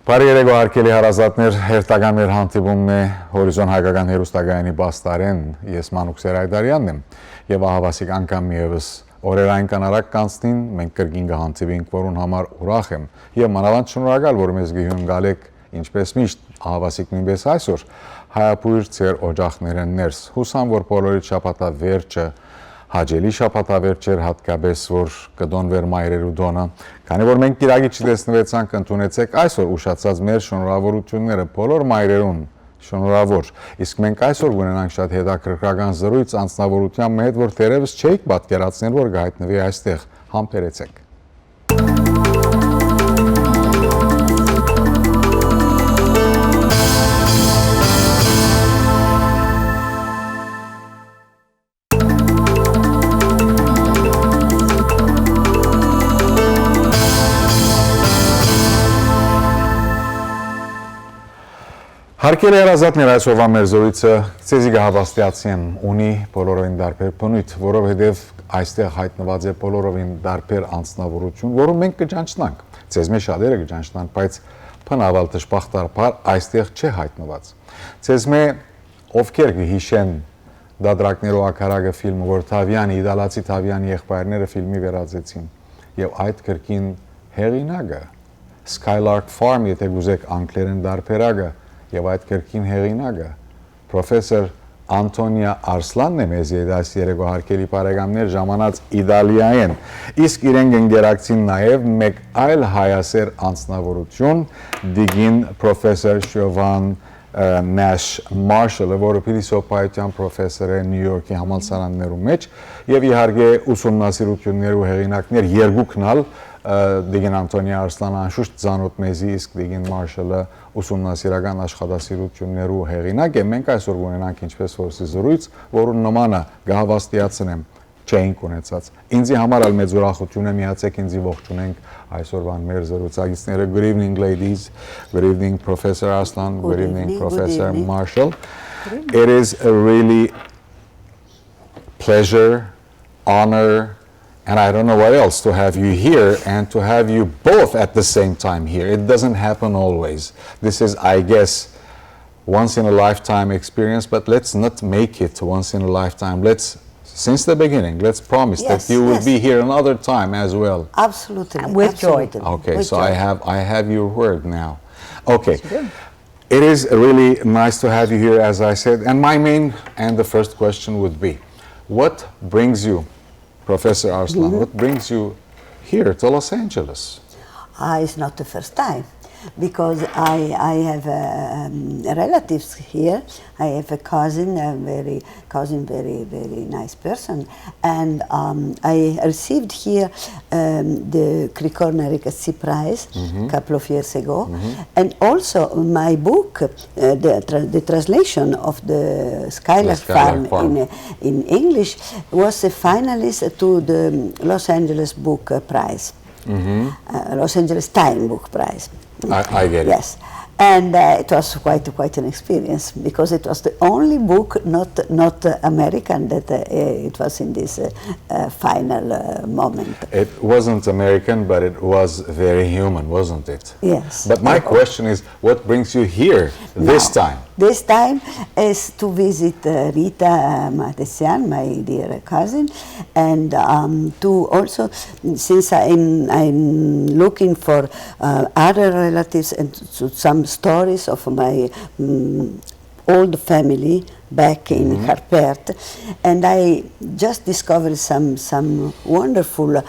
Բարի երեկո հարգելի հարազատներ, հերթական մեր հանդիպումն է Հորիզոն հայկական հեռուստակայանի բաստարեն, ես Մանուկ Սերայդարյանն եմ եւ ահավասիկ անգամ միևս օրերային կանարակ կանցնին, մենք կրկին կհանդիպենք, որուն համար ուրախ եմ եւ մանավանդ շնորհակալ, որ մեզ գիհում գալեք, ինչպես միշտ ահավասիկ նույնպես այսօր հայապույր ծեր օջախներն ներս, հուսամ, որ բոլորիդ շաբաթավերջը հաջելի շաբաթավերջեր հատկապես, որ կդոնվեր մայրերու դոնը, քանի որ մենք կիրագի չտեսնվեցանք ընդունեցեք այսօր ուշացած մեր շնորհավորությունները բոլոր մայրերուն շնորհավոր, իսկ մենք այսօր ունենանք շատ հետաքրքրական զրույց անձնավորության հետ, որ դեռևս չէիք պատկերացնել, որ կհայտնվի այստեղ, համբերեցեք։ Հարկելի հարազատներ այսօրվա մեր զրույցը ցեզի կհավաստիացեմ ունի բոլորովին դարբեր բնույթ, որովհետև այստեղ հայտնված է բոլորովին դարբեր անձնավորություն, որում մենք կճանչնանք, ցեզ մեզ շատերը կճանչնան, բայց բնավ դժբախտաբար այստեղ չէ հայտնված։ Ցեզ մե ովքեր կհիշեն դադրակներով ակարագը ֆիլմը, որ Թավյանի, իտալացի Թավյանի եղբայրները ֆիլմի վերածեցին, եւ այդ կրկին հեղինակը Skylark Farm, եթե գուզեք անգլերեն դարբերակը եւ այդ կրկին հեղինակը պրոֆեսոր Antonia Arslanն է մեզ այս երեկո հարկելի բարեկամներ ժամանած Իտալիայեն, իսկ իրեն գերակցին նաեւ մեկ այլ հայասեր անձնավորություն դիգին պրոֆեսոր Siobhan Nash-Marshall, որը փիլիսոփայության պրոֆեսոր է Նյու Յորքի համալսարաններում մեջ եւ իհարկե ուսումնասիրություններ ու հեղինակներ երկուքնալ դիգին Antonia Arslan-ը անշուշտ ծանոթ մեզի, իսկ դիգին Marshall-ը ուսումնասիրական աշխատասիրություններու հեղինակ է, մենք այսօր ունենանք ինչպես որսի զրույց, որուն նմանը կհավաստիացնեմ չէինք ունեցած։ Ինձի համար էլ մեծ ուրախություն է, միացեք ինձի ողջունենք այսօրվան մեր զրուցակիցները։ Good evening ladies, good evening Professor Arslan, good evening Professor Marshall. It is a really pleasure, honor, and I don't know what else to have you here and to have you both at the same time here. It doesn't happen always. This is, I guess, once in a lifetime experience, but let's not make it once in a lifetime. Let's, since the beginning, let's promise that you will be here another time as well. Absolutely. With joy. Okay, so I have your word now. Okay. It is really nice to have you here, as I said, and my main and the first question would be, what brings you, Professor Arslan, what brings you here to Los Angeles? It's not the first time, because I have relatives here. I have a cousin, very nice person, and I received here the Cricorner Ricassi Prize a couple of years ago, and also my book, the translation of the Skylark Farm in English, was a finalist to the Los Angeles Book Prize, Los Angeles Time Book Prize. I get it. Yes, and it was quite an experience, because it was the only book not American that it was in this final moment. It wasn't American, but it was very human, wasn't it? Yes. But my question is, what brings you here this time? This time is to visit Rita Matesian, my dear cousin, and to also, since I'm looking for other relatives and some stories of my old family back in Harpert, and I just discovered some wonderful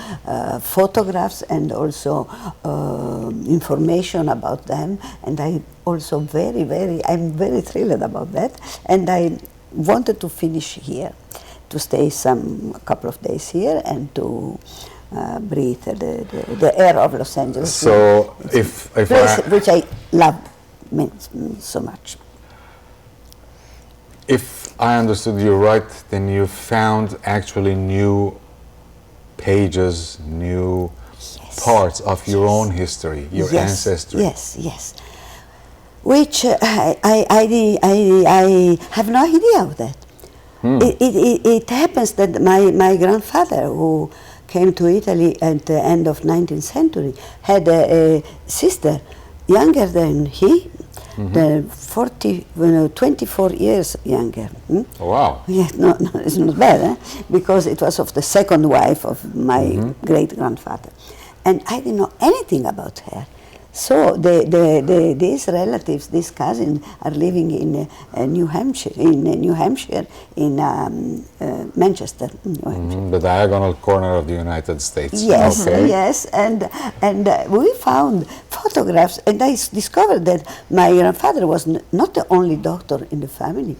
photographs and also information about them, and I also I'm very thrilled about that, and I wanted to finish here, to stay a couple of days here and to breathe the air of Los Angeles. So which I love so much. If I understood you right, then you found actually new pages, new parts of your own history, your ancestry. Yes. Which I have no idea of that. It happens that my grandfather, who came to Italy at the end of 19th century, had a sister younger than he, the 24 years younger. Wow. Yeah, no, it's not bad, because it was of the second wife of my great-grandfather. And I didn't know anything about her. So these relatives, these cousins, are living in New Hampshire, in Manchester, New Hampshire. The diagonal corner of the United States. Yes, Okay. yes, and we found photographs, and I discovered that my grandfather was not the only doctor in the family.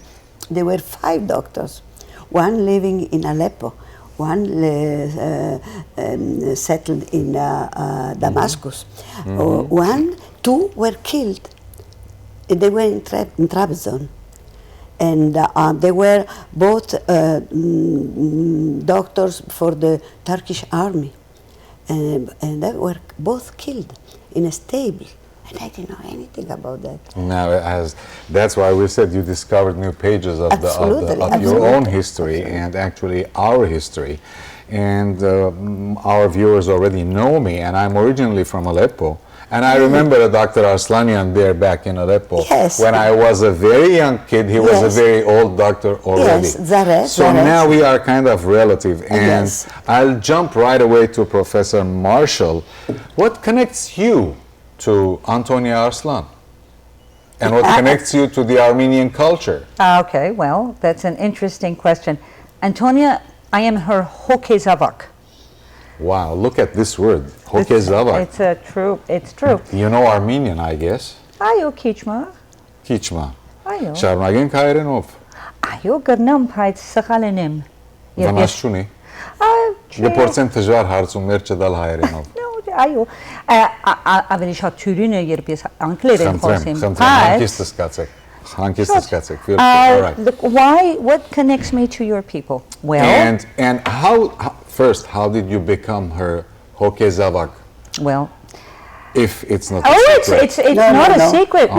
There were 5 doctors, one living in Aleppo, one settled in Damascus. 2 were killed. They were in Trabzon. And they were both doctors for the Turkish army. And they were both killed in a stable. And I didn't know anything about that. Now, that's why we said you discovered new pages of, Absolutely, your own history and actually our history. And our viewers already know me, and I'm originally from Aleppo. And I remember Dr. Arslanian there back in Aleppo. Yes. When I was a very young kid, he was a very old doctor already. Yes, Zaret. So now we are kind of relative. And Yes. I'll jump right away to Professor Marshall. What connects you to Antonia Arslan? And what connects you to the Armenian culture? Okay, well, that's an interesting question. Antonia, I am her hokezavak. Wow, look at this word, hokezavak. It's true. You know Armenian, I guess. Ayo kichma. Kichma. Ayo. Շարունակենք հայերենով։ Ayo գրնամ, բայց սխալ եմ։ Վնաս չունի։ Գպորցեն դժվար հարցումներ չդալ հայերենով։ Այո, ավելի շատ թյուրին է, երբ ես անգլերեն խոսեմ։ Հանկիստ սկացեք։ Hանկisտ սկացեք։ Feel free. All right. Look, what connects me to your people? Well, And how did you become her hokezavak? well, If it's not a secret. it's not a secret.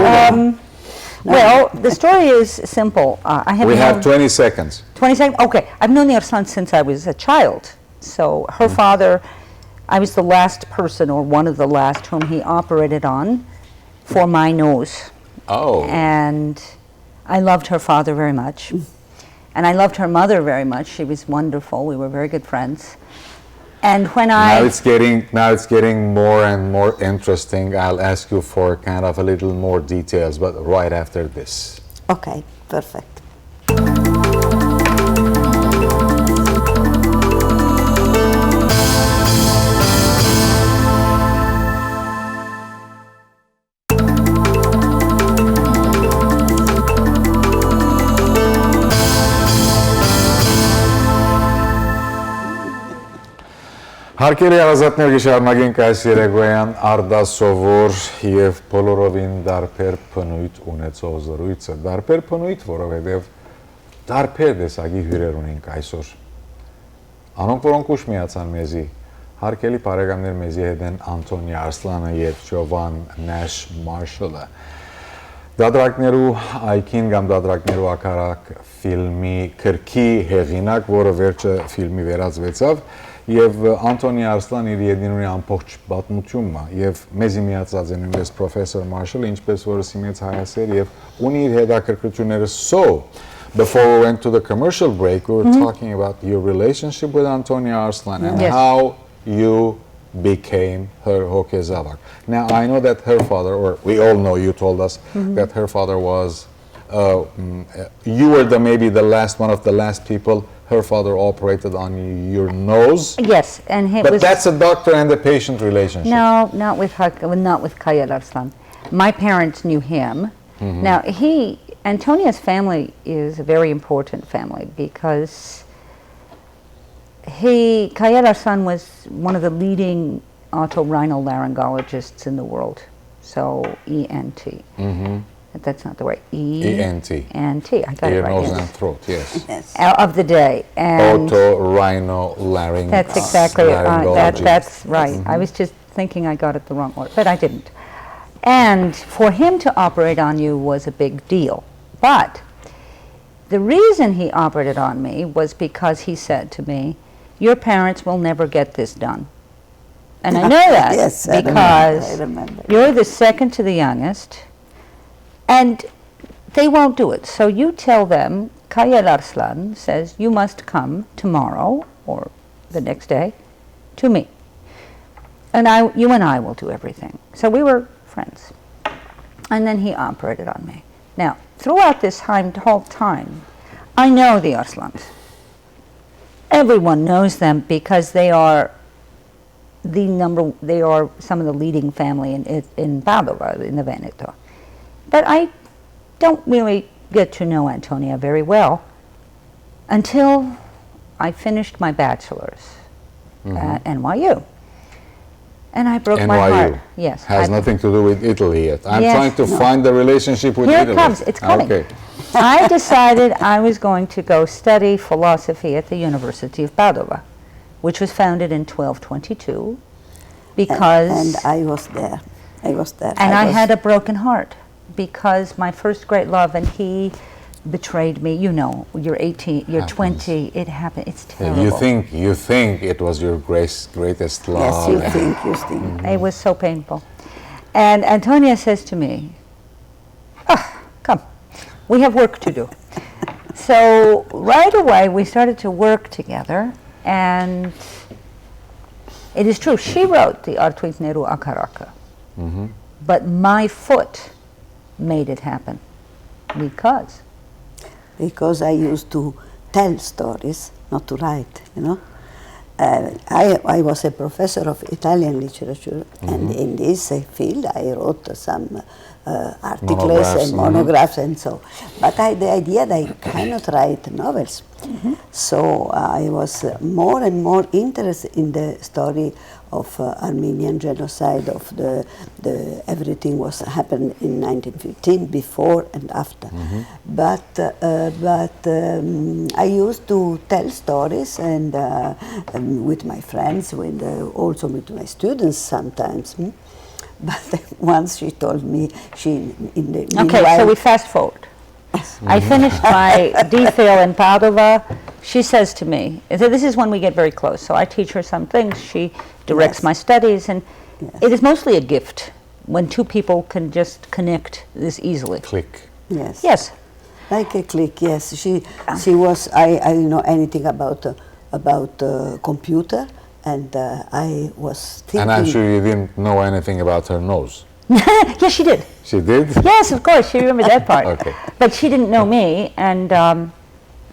Well, the story is simple. I have We have 20 seconds. 20 seconds? Okay. I've known Arslan since I was a child. So her father, I was the last person, or one of the last, whom he operated on for my nose. Oh. And I loved her father very much. And I loved her mother very much. She was wonderful. We were very good friends. And when Now it's getting more and more interesting. I'll ask you for kind of a little more details, but right after this. Okay, perfect. Հարկերի առազատներ գշարնագենք այս երեգոյան արդասովոր և բոլորովին դարբեր պնույթ ունեցող զրույցը։ Դարբեր պնույթ, որովհետև դարբեր դեսագի հյուրեր ունենք այսօր։ Անոնք, որոնք ուշ միացան մեզի, հարկելի բարեկամներ մեզի հետ են Անտոնիա Արսլանը և Siobhan Nash-Marshall-ը։ Դադրակներու այքին կամ դադրակներու ակարակ ֆիլմի կրքի հեղինակ, որը վերջը ֆիլմի վերածվեցավ, Եվ Անտոնիա Արսլան իր եդինունի ամբողջ պատմությունը եւ մեզի միացած է նույնպես Professor Marshall, ինչպես որ սիմեց հայասեր եւ ունի իր հետաքրքրությունները so before we went to the commercial break we were talking about your relationship with Antonia Arslan and how you became her hokezavak. Now I know that her father, or we all know, you told us that her father was you were maybe the last one of the last people her father operated on your nose. Yes, and he But was. that's a doctor and a patient relationship. No, not with Kayal Arslan. My parents knew him. Now Antonia's family is a very important family because Kayal Arslan was one of the leading otorhinolaryngologists in the world. So ENT. That's not the word. ENT. ENT. I got Ear, it right. nose, Yes. and throat. Yes. Yes. Of the day. And Otorhinolaryngologist. that's exactly that's right. I was just thinking I got it the wrong order, but I didn't. And for him to operate on you was a big deal. But the reason he operated on me was because he said to me, "Your parents will never get this done." And I know that Yes, because I remember. you're the second to the youngest, and they won't do it. So you tell them, Kaya Arslan says, you must come tomorrow or the next day to me. And you and I will do everything. So we were friends. And then he operated on me. Now, throughout this whole time, I know the Arslans. Everyone knows them because they are some of the leading family in Padova, in the Veneto. But I don't really get to know Antonia very well until I finished my bachelor's at NYU. And I broke my heart. Yes. Has nothing to do with Italy yet. I'm Yes. trying to find the relationship with Here Italy. it comes. It's coming. Okay. I decided I was going to go study philosophy at the University of Padova, which was founded in 1222, because... And I was there. I was there. And I had a broken heart because my first great love, and he betrayed me. You know, you're 18, you're 20, it happened. It's terrible. You think it was your greatest love. Yes, you think. It was so painful. And Antonia says to me, come, we have work to do. So right away we started to work together, and it is true, she wrote the Artuit Neru Akaraka, but my foot made it happen because I used to tell stories, not to write, you know. I was a professor of Italian literature, and in this field I wrote some articles and monographs and so. But the idea that I cannot write novels. So I was more and more interested in the story of Armenian genocide, of the everything was happened in 1915, before and after. But I used to tell stories and with my friends, also with my students sometimes. But once she told me Okay, so we fast forward. I finished my DPhil in Padova. She says to me, this is when we get very close, so I teach her some things, she directs my studies, and it is mostly a gift when two people can just connect this easily. Click. Yes. Yes. Like a click, yes. She was, I didn't know anything about computer, and I was thinking... And I'm sure you didn't know anything about her nose. Yes, she did. She did? Yes, of course, she remembered that part. Okay. But she didn't know me, and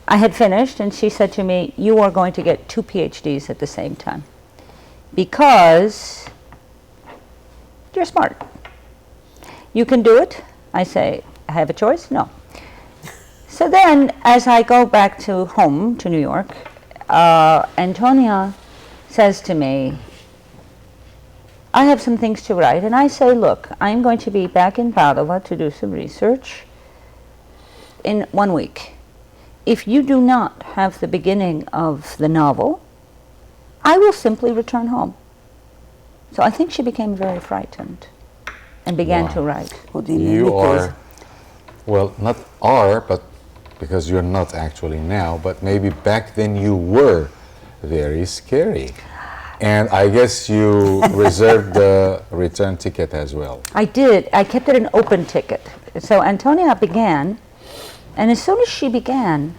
I had finished, and she said to me, you are going to get 2 PhDs at the same time, because you're smart. You can do it. I say, I have a choice? No. So then, as I go back to home, to New York, Antonia says to me, I have some things to write, and I say, look, I'm going to be back in Padova to do some research in 1 week. If you do not have the beginning of the novel, I will simply return home. So I think she became very frightened and began to write. What do you mean? You are, well, not are, but because you're not actually now, but maybe back then you were very scary. And I guess you reserved the return ticket as well. I did. I kept it an open ticket. So Antonia began, and as soon as she began,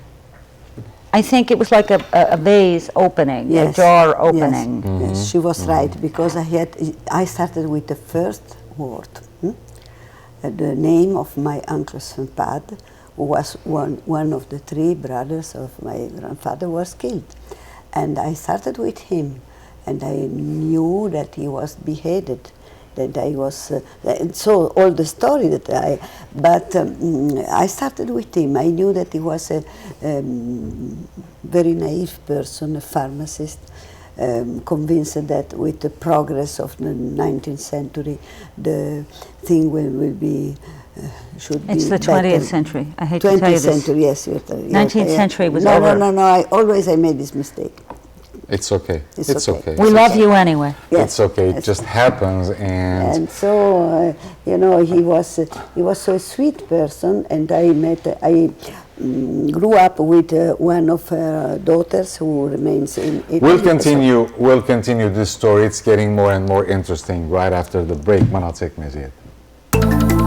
I think it was like a vase opening, a jar opening. Yes, yes, she was right, because I started with the first word. The name of my uncle Svenpad, who was one of the 3 brothers of my grandfather, was killed. And I started with him. And I knew that he was beheaded, that I was, and so all the story that but I started with him. I knew that he was a very naive person, a pharmacist, convinced that with the progress of the 19th century, the thing will be, should be It's the 20th century. I hate to tell you this. 20th century, yes. 19th century was over. No, I made this mistake. It's okay. It's okay. We love you anyway. Yes. It's okay. It just happens, And so, you know, he was so a sweet person, and I grew up with one of her daughters who remains in Italy. We'll continue this story. It's getting more and more interesting right after the break. Մնացեք մեզի հետ.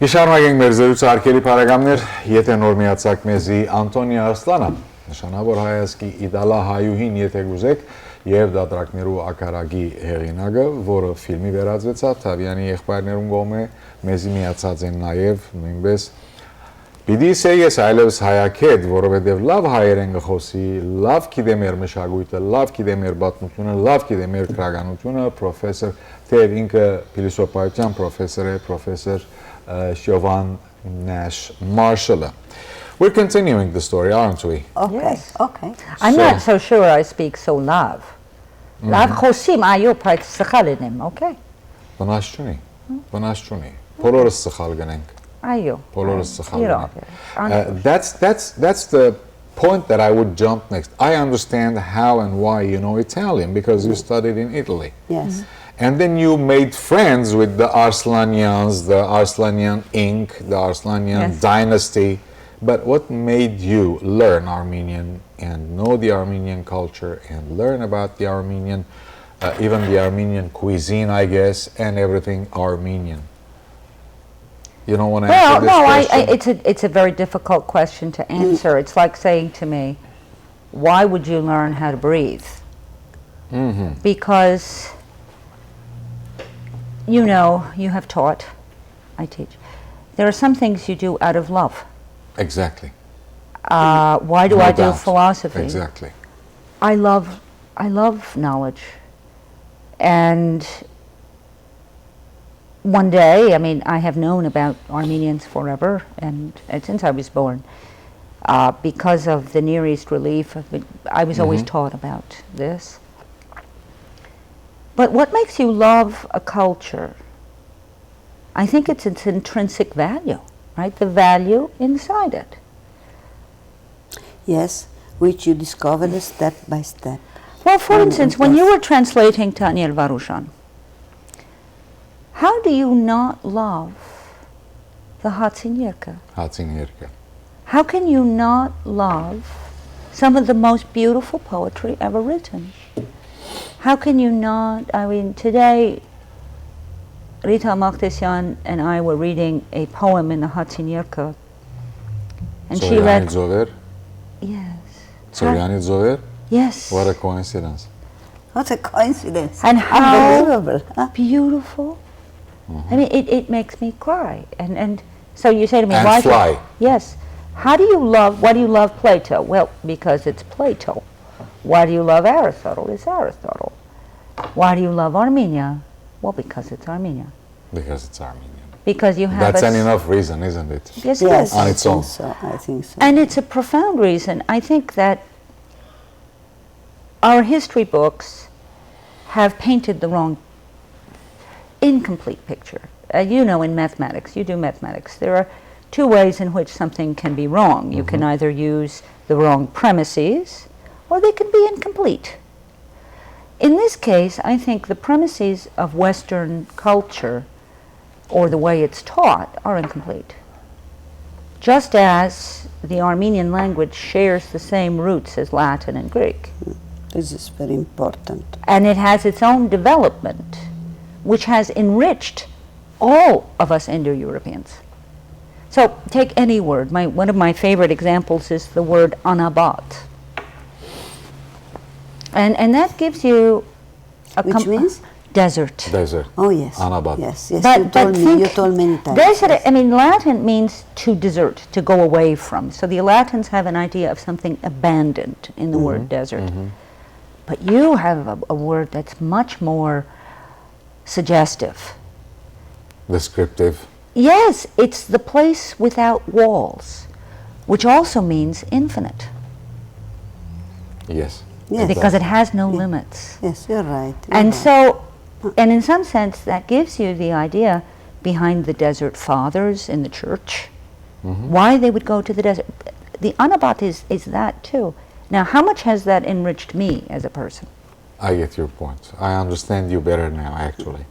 Շարունակենք մեր զրույցը արկելի բարեկամներ, եթե նոր միացաք մեզի Անտոնիա Արսլանը, նշանավոր հայացքի իդալա հայուհին, եթե գուզեք, եւ դադրակներու ակարագի հեղինակը, որը ֆիլմի վերածվեցավ, Թավյանի եղբայրներուն կողմէ մեզի միացած են նաեւ նույնպես Պիտի ես այլևս հայակետ, որովհետև լավ հայերեն գխոսի, լավ գիտե մեր մշակույթը, լավ գիտե մեր պատմությունը, լավ գիտե մեր քրագանությունը, պրոֆեսոր, թեև ինքը փիլիսոփայության պրոֆեսոր է, պրոֆեսոր Siobhan Nash-Marshall. We're continuing the story, aren't we? Okay, Yes. okay. I'm not so sure I speak so lav. Lav chosim ayo pait sechalinim, okay? Բնաս չունի, բոլորս սխալ գնենք, Ayo. բոլորս սխալ You know, գնենք. That's the point that I would jump next. I understand how and why you know Italian, because you studied in Italy. Yes. And then you made friends with the Arslanians, the Arslanian Inc., the Arslanian Yes. dynasty. But what made you learn Armenian and know the Armenian culture and learn about the Armenian, even the Armenian cuisine, I guess, and everything Armenian? You don't want to answer this question? it's a very difficult question to answer. It's like saying to me, why would you learn how to breathe? Because you know, you have taught, I teach. There are some things you do out of love. Exactly. Why do No I do doubt. philosophy? Exactly. I love knowledge. And one day, I mean, I have known about Armenians forever, and since I was born, because of the Near East relief, I was always taught about this. But what makes you love a culture? I think it's its intrinsic value, right? The value inside it. Yes, which you discover step by step. Well, for instance, when you were translating Daniel Varushan, how do you not love the Hatzinyerka? Hatzinyerka. How can you not love some of the most beautiful poetry ever written? How can you not, I mean, today, Rita Makhtesian and I were reading a poem in the Hatzinyerka, and she read, Zover? yes. Soriani Zover? Yes. What a coincidence. What a coincidence. And how Unbelievable. Huh? beautiful. I mean, it makes me cry. And so you say to me, And why? fly. Yes. Why do you love Plato? Well, because it's Plato. Why do you love Aristotle? It's Aristotle. Why do you love Armenia? Well, because it's Armenia. Because it's Armenian. Because you have That's an enough reason, isn't it? Yes, it Yes, is. On I its think own. so. I think so. And it's a profound reason. I think that our history books have painted the wrong, incomplete picture. You know, in mathematics, you do mathematics, there are two ways in which something can be wrong. You can either use the wrong premises, or they can be incomplete. In this case, I think the premises of Western culture, or the way it's taught, are incomplete. Just as the Armenian language shares the same roots as Latin and Greek. This is very important. And it has its own development, which has enriched all of us Indo-Europeans. So take any word. One of my favorite examples is the word anabat. And that gives you a Which means? Desert. Desert. Oh, yes. Anabat. Yes, yes. But You told me many times. Desert, yes. I mean, Latin means to desert, to go away from. So the Latins have an idea of something abandoned in the word desert. But you have a word that's much more suggestive. Descriptive. Yes, it's the place without walls, which also means infinite, Yes. Yes. because it has no limits. Yes, you're right. And so, and in some sense, that gives you the idea behind the Desert Fathers in the church, why they would go to the desert. The Anabat is that too. Now, how much has that enriched me as a person? I get your point. I understand you better now, actually.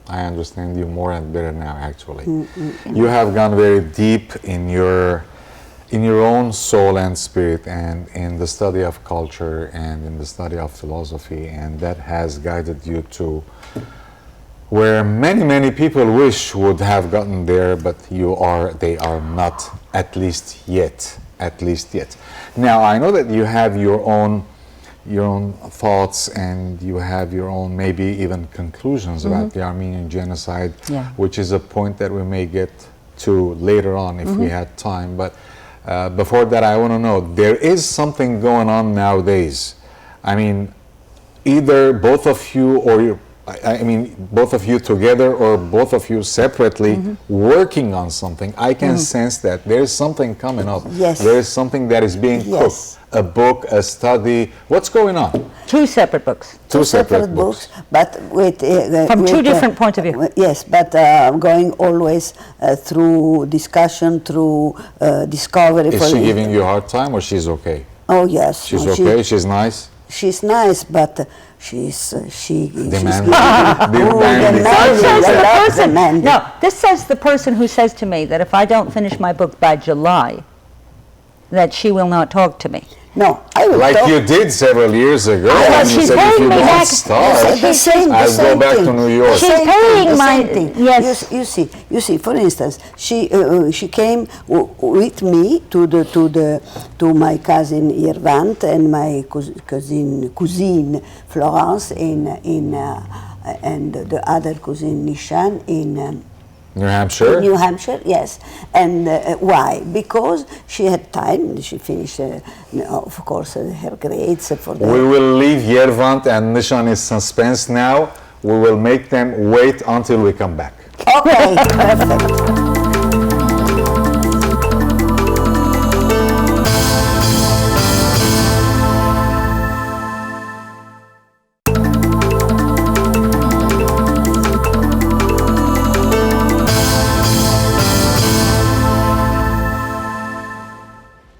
I understand you more and better now, actually. You have gone very deep in your own soul and spirit, and in the study of culture and in the study of philosophy, and that has guided you to where many people wish would have gotten there, but they are not, at least yet. Now, I know that you have your own thoughts, and you have your own maybe even conclusions about the Armenian genocide, which is a point that we may get to later on if we had time. But before that, I want to know, there is something going on nowadays. I mean, either both of you or both of you together or both of you separately working on something. I can sense that there's something coming up. Yes. There is something that is being cooked. A book, a study. What's going on? Two separate books. Two separate books, but from two different points of view. Yes, but going always through discussion, through discovery. Is she giving you a hard time, or she's okay? Oh yes. She's okay. She's nice. She's nice, but she's demanding. No, this says the person who says to me that if I don't finish my book by July, that she will not talk to me. No, I will like talk. You did several years ago. Well, you said if you don't start, I'll go back to New York. She's paying my yes. You see. For instance, she came with me to my cousin Yervant and my cousine Florence and the other cousin Nishan in. New Hampshire? New Hampshire, yes. And why? Because she had time. She finished, of course, her grades for that. We will leave Yervant and Nishan in suspense now. We will make them wait until we come back. Okay, perfect.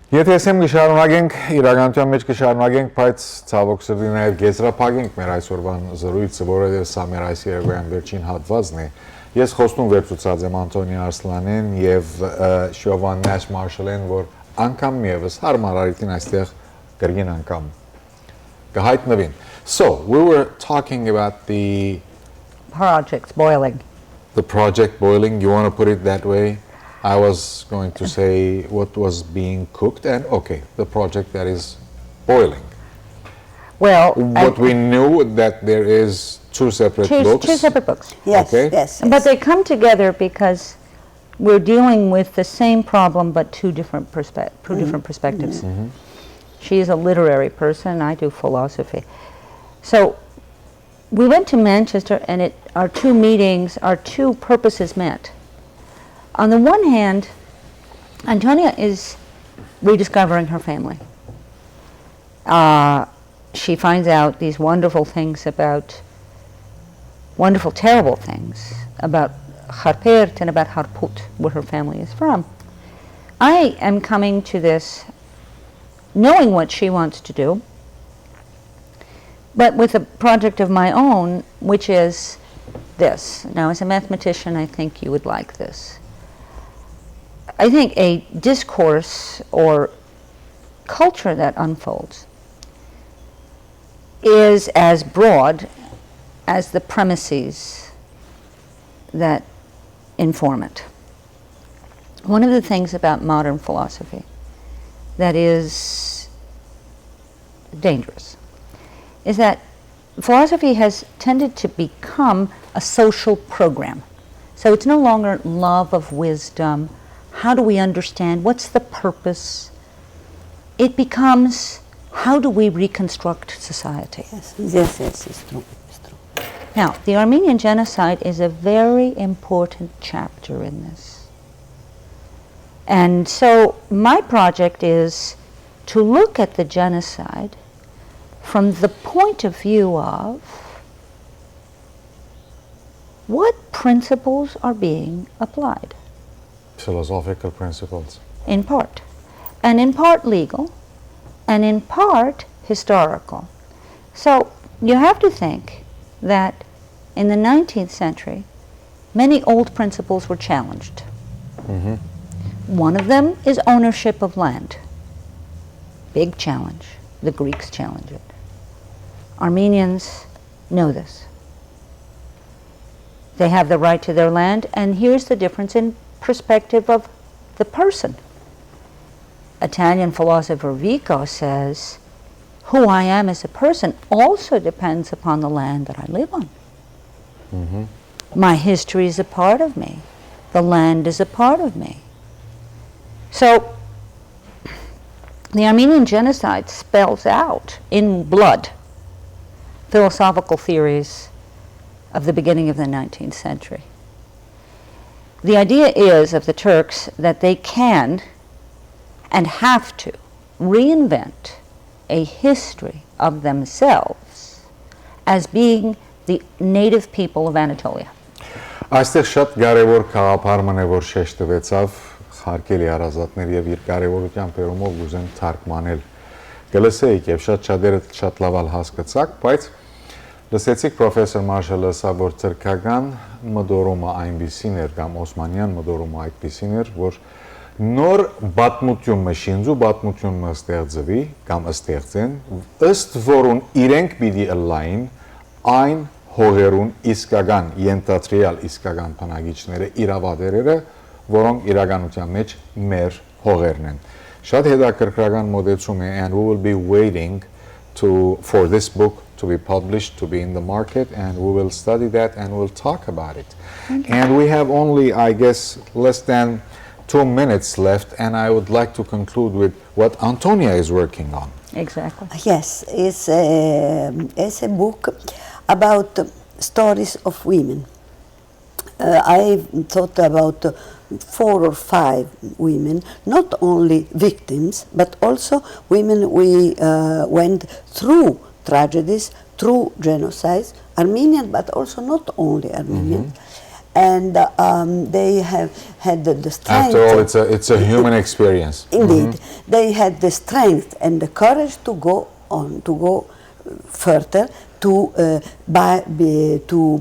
Եթե եսեմ կշարունակենք, իրականության մեջ կշարունակենք, բայց ցավոք սրտի նաև գետրափակենք մեր այսօրվան զրույցը, որովհետև սա մեր այս երեկոյան վերջին հատվածն է։ Ես խոստում վերցուցած եմ Antonia Arslanին եւ Siobhan Nash-Marshall-ին, որ անգամ միևս հարմար արիքին այստեղ կրգին անգամ կհայտնվին։ So, we were talking about the project boiling. The project boiling, you want to put it that way? I was going to say what was being cooked, and okay, the project that is boiling. Well, what we knew that there is two separate books. Two separate books. Yes, okay. yes. But they come together because we're dealing with the same problem, but two different perspectives. She is a literary person. I do philosophy. So we went to Manchester, and our two meetings, our two purposes met. On the one hand, Antonia is rediscovering her family. She finds out these wonderful things about, terrible things about Harpert and about Harput, where her family is from. I am coming to this knowing what she wants to do, but with a project of my own, which is this. Now, as a mathematician, I think you would like this. I think a discourse or culture that unfolds is as broad as the premises that inform it. One of the things about modern philosophy that is dangerous is that philosophy has tended to become a social program. So it's no longer love of wisdom. How do we understand? What's the purpose? It becomes, how do we reconstruct society? Yes, it's true. Now, the Armenian genocide is a very important chapter in this. And so my project is to look at the genocide from the point of view of what principles are being applied? Philosophical principles. In part. And in part legal, and in part historical. So you have to think that in the 19th century, many old principles were challenged. One of them is ownership of land. Big challenge. The Greeks challenge it. Armenians know this. They have the right to their land, and here's the difference in perspective of the person. Italian philosopher Vico says, who I am as a person also depends upon the land that I live on. My history is a part of me. The land is a part of me. So the Armenian genocide spells out in blood philosophical theories of the beginning of the 19th century. The idea is of the Turks that they can and have to reinvent a history of themselves as being the native people of Anatolia. Այստեղ շատ կարևոր խաղապարման է, որ շեշտվեցավ, խարկելի հարազատներ եւ իր կարևորության բերումով ուզեմ թարգմանել։ Գլսեիք եւ շատ շատերը շատ լավ հասկացաք, բայց լսեցիք պրոֆեսոր Marshall-ը, որ թրքական մտորումը այնպիսին էր կամ օսմանյան մտորումը այդպիսին էր, որ նոր պատմությունը շինձու պատմությունը ստեղծվի կամ ստեղծեն, ըստ որուն իրենք պիտի ըլլային այն հողերուն իսկական ենթադրյալ իսկական բնակիչները իրավաբերերը, որոնք իրականության մեջ մեր հողերն են։ Շատ հետաքրքրական մոտեցում է, and we will be waiting for this book to be published, to be in the market, and we will study that and we'll talk about it. And we have only, I guess, less than 2 minutes left, and I would like to conclude with what Antonia is working on. Exactly. Yes, it's a book about stories of women. I thought about 4 or 5 women, not only victims, but also women we went through tragedies, through genocides, Armenian, but also not only Armenian. And they have had the strength. After all, it's a human experience. Indeed, they had the strength and the courage to go on, to go further, to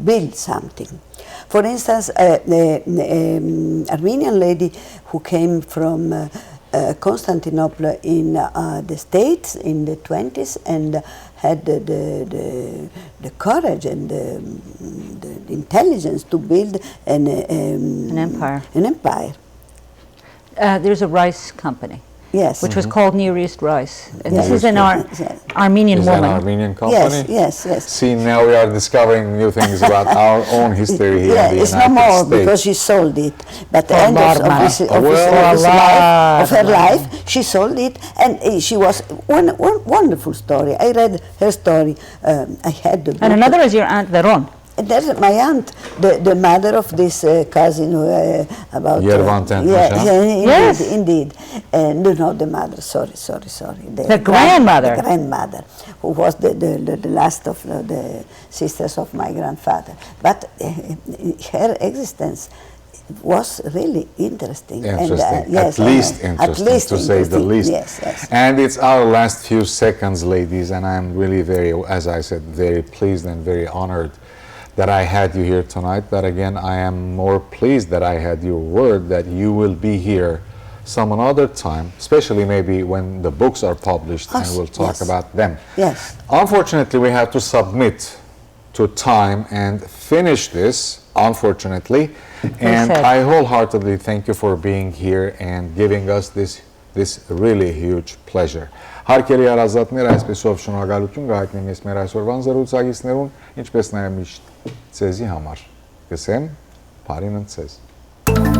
build something. For instance, the Armenian lady who came from Constantinople in the States in the 20s and had the courage and the intelligence to build an empire. An empire. There's a rice company. Yes. Which was called Near East Rice. And Yes. this is an Armenian Is woman. an Armenian company? Yes. See, now we are discovering new things about our own history here in the It's United no more States. because she sold it. But For the end a lot of of money. her life, she sold it, and she was one wonderful story. I read her story. I had the book. And another is your Aunt Veron. There's my aunt, the mother of this cousin who about Yervan Tentmashan? Yes. Indeed. No, the mother. Sorry. The grandmother. The grandmother, who was the last of the sisters of my grandfather. But her existence was really interesting. Interesting. And, yes, at least interesting, to say the least. Yes. And it's our last few seconds, ladies, and I'm really very, as I said, very pleased and very honored that I had you here tonight. But again, I am more pleased that I had your word that you will be here some another time, especially maybe when the books are published, and we'll talk about them. Yes. Unfortunately, we have to submit to time and finish this, unfortunately. And I wholeheartedly thank you for being here and giving us this really huge pleasure. Հարկելի հարազատներ, այսպեսով շնորհակալություն գահիտնեմ ես մեր այսօրվան զրուցակիցներուն, ինչպես նաև միշտ ցեզի համար։ Գսեմ, բարին ընդ ցեզ։